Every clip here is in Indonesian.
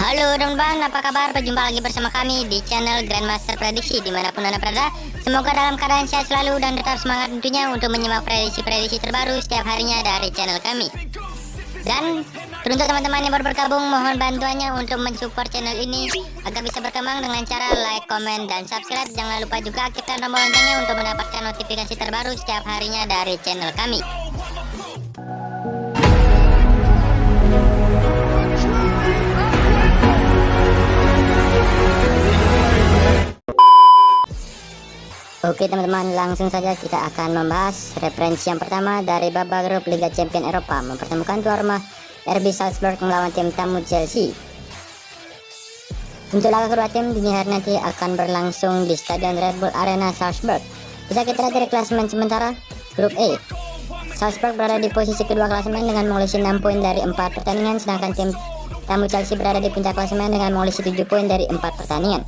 Halo teman-teman, apa kabar? Berjumpa lagi bersama kami di channel Grandmaster Prediksi dimanapun Anda berada. Semoga dalam keadaan sehat selalu dan tetap semangat tentunya untuk menyimak prediksi-prediksi terbaru setiap harinya dari channel kami. Dan untuk teman-teman yang baru bergabung, mohon bantuannya untuk mensupport channel ini agar bisa berkembang dengan cara like, komen, dan subscribe. Jangan lupa juga aktifkan tombol loncengnya untuk mendapatkan notifikasi terbaru setiap harinya dari channel kami. Oke teman-teman, langsung saja kita akan membahas referensi yang pertama dari babak grup Liga Champions Eropa, mempertemukan tuan rumah RB Salzburg melawan tim tamu Chelsea. Untuk laga kedua tim dini hari nanti akan berlangsung di Stadion Red Bull Arena Salzburg. Bisa kita lihat dari klasemen sementara grup E. Salzburg berada di posisi kedua klasemen dengan mengoleksi 6 poin dari 4 pertandingan, sedangkan tim tamu Chelsea berada di puncak klasemen dengan mengoleksi 7 poin dari 4 pertandingan.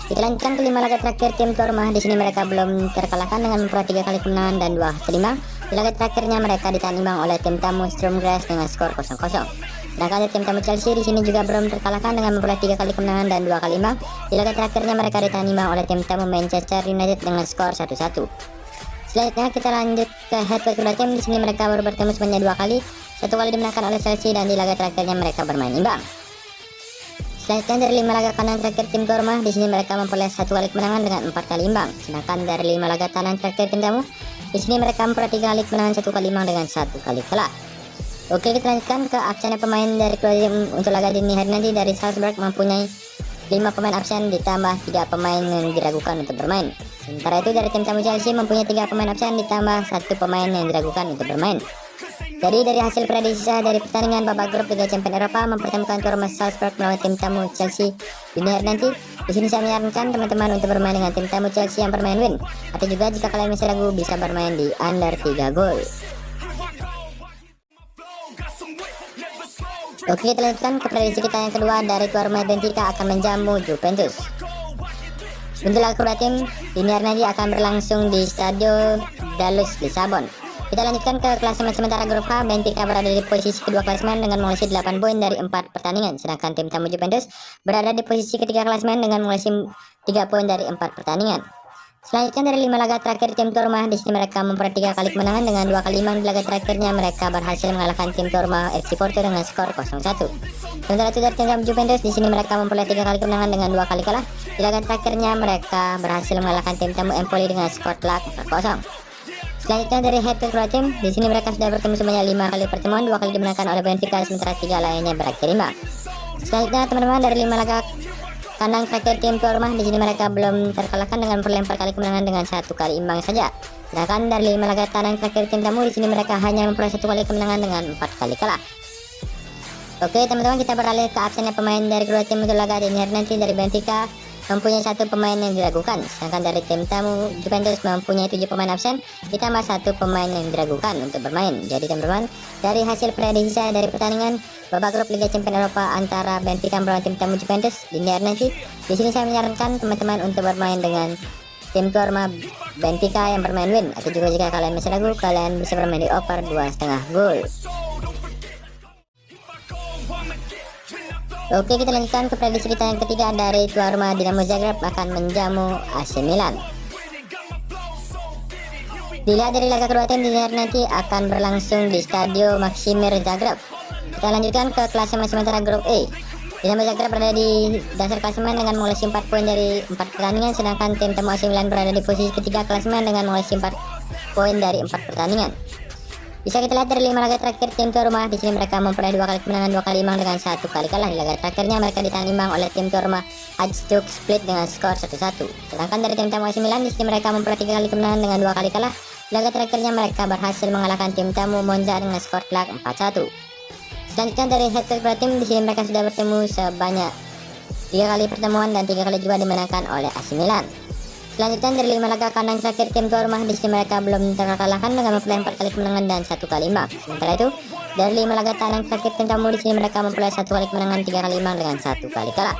Kita lanjutkan ke 5 laga terakhir tim tuan rumah. Di sini mereka belum terkalahkan dengan memperoleh 3 kali kemenangan dan 2 hasil imbang. Di laga terakhirnya mereka ditahan imbang oleh tim tamu Sturm Graz dengan skor 0-0. Sedangkan tim tamu Chelsea di sini juga belum terkalahkan dengan memperoleh 3 kali kemenangan dan 2 kali imbang. Di laga terakhirnya mereka ditahan imbang oleh tim tamu Manchester United dengan skor 1-1. Selanjutnya kita lanjut ke head-to-head kedua tim. Di sini mereka baru bertemu sebanyak 2 kali. 1 kali dimenangkan oleh Chelsea dan di laga terakhirnya mereka bermain imbang. Selanjutnya dari 5 laga kandang terakhir tim tuan rumah, di sini mereka memperoleh 1 kali kemenangan dengan 4 kali imbang. Sedangkan dari 5 laga kandang terakhir tim tamu, di sini mereka memperoleh 3 kali kemenangan, 1 kali imbang dengan 1 kali kalah. Oke, kita lanjutkan ke absennya pemain dari kedua tim untuk laga dini hari nanti. Dari Salzburg mempunyai 5 pemain absen ditambah 3 pemain yang diragukan untuk bermain. Sementara itu dari tim tamu Chelsea mempunyai 3 pemain absen ditambah 1 pemain yang diragukan untuk bermain. Jadi dari hasil prediksi dari pertandingan babak grup Liga Champions Eropa mempertemukan tuan rumah Salzburg melawan tim tamu Chelsea dini hari nanti. Di sini saya menyarankan teman-teman untuk bermain dengan tim tamu Chelsea yang bermain win, atau juga jika kalian masih ragu bisa bermain di under 3 gol. Oke, kita lanjutkan ke prediksi kita yang kedua. Dari tuan rumah Benfica akan menjamu Juventus. Untuk laga kedua tim dini hari nanti akan berlangsung di Stadio Dalus Lisabon. Kita lanjutkan ke klasemen sementara grup H. Benfica berada di posisi kedua klasemen dengan mengoleksi 8 poin dari 4 pertandingan, sedangkan tim tamu Juventus berada di posisi ketiga klasemen dengan mengoleksi 3 poin dari 4 pertandingan. Selanjutnya dari 5 laga terakhir tim tuan rumah, di sini mereka memperoleh 3 kali kemenangan dengan 2 kali imbang. Di laga terakhirnya mereka berhasil mengalahkan tim tuan rumah FC Porto dengan skor 0-1. Sementara itu dari tim tamu Juventus, di sini mereka memperoleh 3 kali kemenangan dengan 2 kali kalah. Di laga terakhirnya mereka berhasil mengalahkan tim tamu Empoli dengan skor telak 4-0. Selanjutnya dari head-to-head kedua tim, di sini mereka sudah bertemu sebanyak 5 kali pertemuan, 2 kali dimenangkan oleh Benfica, sementara 3 lainnya berakhir imbang. Selanjutnya teman-teman dari 5 laga kandang terakhir tim tuan rumah, di sini mereka belum terkalahkan dengan memperoleh 4 kali kemenangan dengan 1 kali imbang saja. Sedangkan dari 5 laga kandang terakhir tim tamu, di sini mereka hanya memperoleh 1 kali kemenangan dengan 4 kali kalah. Oke teman-teman, kita beralih ke absennya pemain dari kedua tim untuk laga dini hari nanti. Dari Benfica mempunyai 1 pemain yang diragukan, sedangkan dari tim tamu Juventus mempunyai 7 pemain absen ditambah 1 pemain yang diragukan untuk bermain. Jadi teman-teman, dari hasil prediksi saya dari pertandingan babak grup Liga Champions Eropa antara Benfica melawan tim tamu Juventus di hari nanti, di sini saya menyarankan teman-teman untuk bermain dengan tim tuan rumah Benfica yang bermain win, atau juga jika kalian masih ragu, kalian bisa bermain di over 2,5 gol. Oke, kita lanjutkan ke prediksi kita yang ketiga. Dari tuan rumah Dinamo Zagreb akan menjamu AC Milan. Dilihat dari laga kedua tim di hari nanti akan berlangsung di Stadio Maksimir Zagreb. Kita lanjutkan ke klasemen sementara grup E. Dinamo Zagreb berada di dasar klasemen dengan mengoleksi 4 poin dari 4 pertandingan, sedangkan tim tamu AC Milan berada di posisi ketiga klasemen dengan mengoleksi 4 poin dari 4 pertandingan. Bisa kita lihat dari 5 laga terakhir tim tuan rumah, di sini mereka memperoleh 2 kali kemenangan, 2 kali imbang dengan 1 kali kalah. Di laga terakhirnya mereka ditahan imbang oleh tim tuan rumah Hajduk Split dengan skor 1-1. Sedangkan dari tim tamu AC Milan, di sini mereka memperoleh 3 kali kemenangan dengan 2 kali kalah. Di laga terakhirnya mereka berhasil mengalahkan tim tamu Monza dengan skor telak 4-1. Selanjutnya dari head-to-head kedua tim, di sini mereka sudah bertemu sebanyak 3 kali pertemuan dan 3 kali juga dimenangkan oleh AC Milan. Selanjutnya dari 5 laga kandang terakhir tim tuan rumah, di sini mereka belum terkalahkan dengan memperoleh 4 kali kemenangan dan 1 kali imbang. Sementara itu dari 5 laga kandang terakhir tim tamu, di sini mereka memperoleh 1 kali kemenangan, 3 kali imbang dengan 1 kali kalah.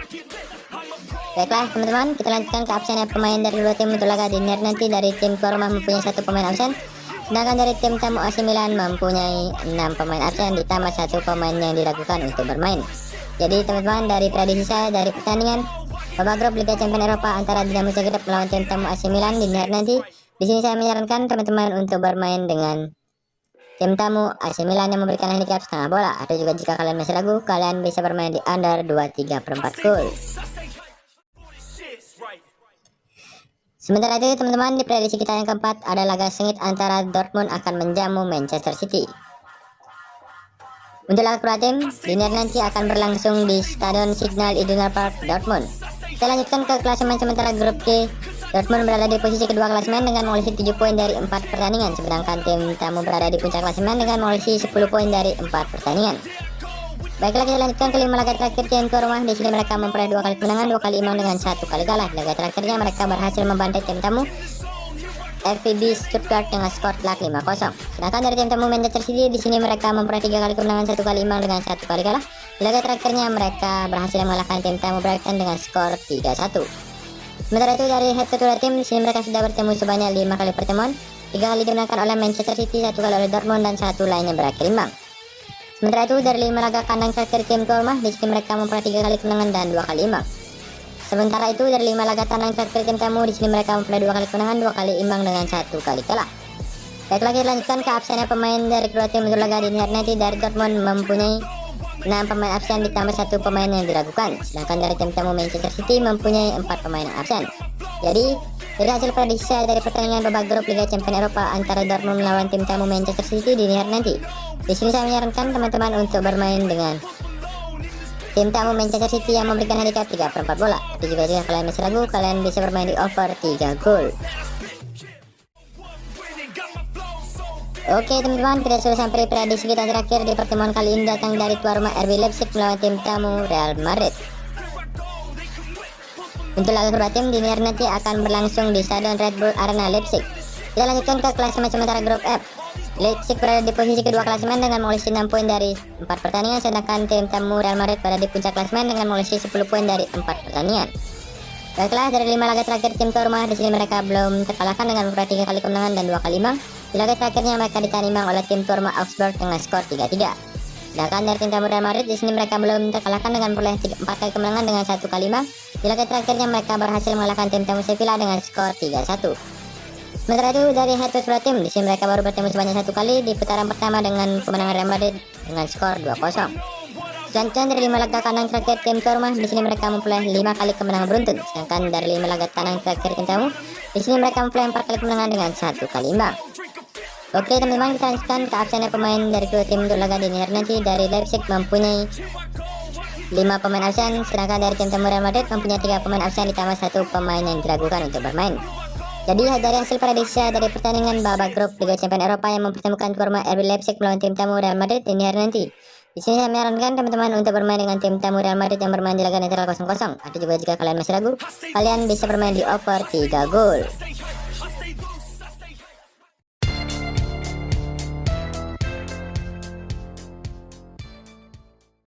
Baiklah teman-teman, kita lanjutkan ke absennya pemain dari dua tim untuk laga dini hari nanti. Dari tim tuan rumah mempunyai 1 pemain absen, sedangkan dari tim tamu AC Milan mempunyai 6 pemain absen ditambah 1 pemain yang diragukan untuk bermain. Jadi teman-teman, dari prediksi saya dari pertandingan babak grup Liga Champions Eropa antara Dinamo Zagreb melawan tim tamu AC Milan di hari nanti, di sini saya menyarankan teman-teman untuk bermain dengan tim tamu AC Milan yang memberikan handicap setengah bola, atau juga jika kalian masih ragu, kalian bisa bermain di under 2,3/4 gol. Sementara itu teman-teman, di prediksi kita yang keempat ada laga sengit antara Dortmund akan menjamu Manchester City. Untuk laga kedua tim, dini hari nanti akan berlangsung di Stadion Signal Iduna Park, Dortmund. Kita lanjutkan ke klasemen sementara grup G. Dortmund berada di posisi kedua klasemen dengan mengoleksi 7 poin dari 4 pertandingan, sedangkan tim tamu berada di puncak klasemen dengan mengoleksi 10 poin dari 4 pertandingan. Baiklah, kita lanjutkan ke 5 laga terakhir tim tuan rumah. Di sini mereka memperoleh 2 kali kemenangan, 2 kali imbang dengan 1 kali kalah. Laga terakhirnya mereka berhasil membantai tim tamu FVB Stuttgart dengan skor telak 5-0. Sedangkan dari tim tamu Manchester City, di sini mereka memperoleh 3 kali kemenangan, 1 kali imbang dengan 1 kali kalah. Di laga terakhirnya mereka berhasil mengalahkan tim tamu Brighton dengan skor 3-1. Sementara itu dari head to head tim, di sini mereka sudah bertemu sebanyak 5 kali pertemuan. 3 kali dimenangkan oleh Manchester City, 1 kali oleh Dortmund, dan 1 lainnya berakhir imbang. Sementara itu dari 5 laga kandang terakhir tim tuan rumah, di sini mereka memperoleh 3 kali kemenangan dan 2 kali imbang. Sementara itu dari 5 laga tandang terakhir tim tamu, di sini mereka memperoleh 2 kali kemenangan, 2 kali imbang dengan 1 kali kalah. Baiklah, kita lanjutkan ke absennya pemain dari kedua tim untuk laga di hari nanti. Dari Dortmund mempunyai 6 pemain absen ditambah 1 pemain yang diragukan, sedangkan dari tim tamu Manchester City mempunyai 4 pemain yang absen. Jadi dari hasil prediksi saya dari pertandingan babak grup Liga Champions Eropa antara Dortmund melawan tim tamu Manchester City di hari nanti, di sini saya menyarankan teman-teman untuk bermain dengan tim tamu Manchester City yang memberikan handicap 3/4 bola. Tapi juga jika kalian masih ragu, kalian bisa bermain di over 3 gol. Oke teman-teman, kita sudah sampai prediksi kita terakhir di pertemuan kali ini, datang dari tuan rumah RB Leipzig melawan tim tamu Real Madrid. Untuk laga kedua tim di hari nanti akan berlangsung di Stadion Red Bull Arena Leipzig. Kita lanjutkan ke klasemen sementara grup F. Leipzig berada di posisi kedua klasemen dengan mengoleksi 6 poin dari 4 pertandingan, sedangkan tim tamu Real Madrid berada di puncak klasemen dengan mengoleksi 10 poin dari 4 pertandingan. Baiklah, dari 5 laga terakhir tim tuan rumah, di sini mereka belum terkalahkan dengan memperoleh 3 kali kemenangan dan 2 kali imbang. Di laga terakhirnya mereka ditahan imbang oleh tim tuan rumah Augsburg dengan skor 3-3. Sedangkan dari tim tamu Real Madrid, di sini mereka belum terkalahkan dengan memperoleh 4 kali kemenangan dengan 1 kali imbang. Di laga terakhirnya mereka berhasil mengalahkan tim tamu Sevilla dengan skor 3-1. Sementara itu dari head to head tim, di sini mereka baru bertemu sebanyak 1 kali di putaran pertama dengan kemenangan Real Madrid dengan skor 2-0. Selanjutnya dari 5 laga kandang terakhir tim tuan rumah, di sini mereka memperoleh 5 kali kemenangan beruntun. Sedangkan dari 5 laga kandang terakhir tim tamu, di sini mereka memperoleh 4 kali kemenangan dengan 1 kali imbang. Oke teman-teman, kita lanjutkan ke absennya pemain dari kedua tim untuk laga dini hari nanti. Dari Leipzig mempunyai 5 pemain absen, sedangkan dari tim tamu Real Madrid mempunyai 3 pemain absen ditambah 1 pemain yang diragukan untuk bermain. Jadi dari hasil prediksi dari pertandingan babak grup Liga Champions Eropa yang mempertemukan tuan rumah RB Leipzig melawan tim tamu Real Madrid dini hari nanti, di sini saya menyarankan teman-teman untuk bermain dengan tim tamu Real Madrid yang bermain di laga netral 0-0. Atau juga jika kalian masih ragu, kalian bisa bermain di over 3 gol.